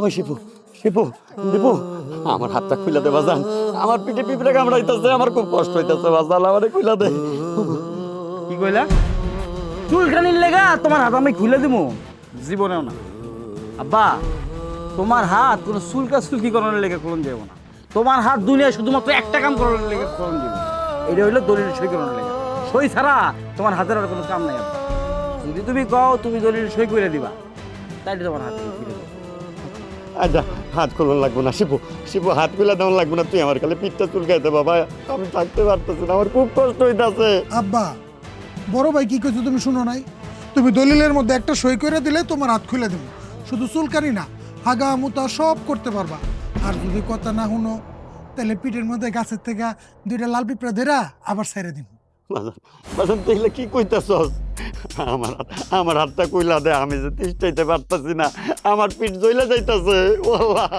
ওই শিপু শিপু দীপু আমার হাতটা খুলে দে বাজান, আমার পিঠে পিঁপড়ে কামড়াইতেছে, আমার খুব কষ্ট হইতেছে বাজান, আমারে খুলে দে। কি কইলা? চুলকানির লেগা তোমার হাত আমি খুলে দিব? জীবনেও না আব্বা, তোমার হাত কোনো চুলকি করানোর লেগে করুন যাবো না। তোমার হাত দুনিয়ায় শুধুমাত্র একটা কাম করানোর লেগে করুন যাবো, এটা হইলো দলিল সই করানোর লেগে। সই ছাড়া তোমার হাতের আর কোনো কাম নাই আব্বা। যদি তুমি কও তুমি দলিল সই করে দিবা, তাইলে তোমার হাতে ফিরে দেবো। আচ্ছা হাত খুলন লাগবো না শিপু, শিপু হাত খুলে দেওয়ান লাগবো না, তুই আমার খালি পিঠটা চুলকাইতে বাবা, আমি থাকতে পারতেছি না, আমার খুব কষ্ট হইতাছে। আব্বা, বড় ভাই কি কইছো তুমি শুনো নাই? তুমি দলিলের মধ্যে একটা সই করে দিলে তোমার হাত খুলে দেবো। শুধু চুলকানি না, হাগা মুতা সব করতে পারবা। আর যদি কথা না শুনো, তাহলে পিঠের মধ্যে গাছের থেকে দুইটা লাল পিঁপড়া ধরা আবার ছেড়ে দিব। বাজান বাজান তুই এগুলা কি কইতাছস? আমার হাতটা কইলা দে, আমি যে তিষ্টাইতে পারতাছি না, আমার পিঠ জ্বইলা যাইতাছে। ও আল্লাহ।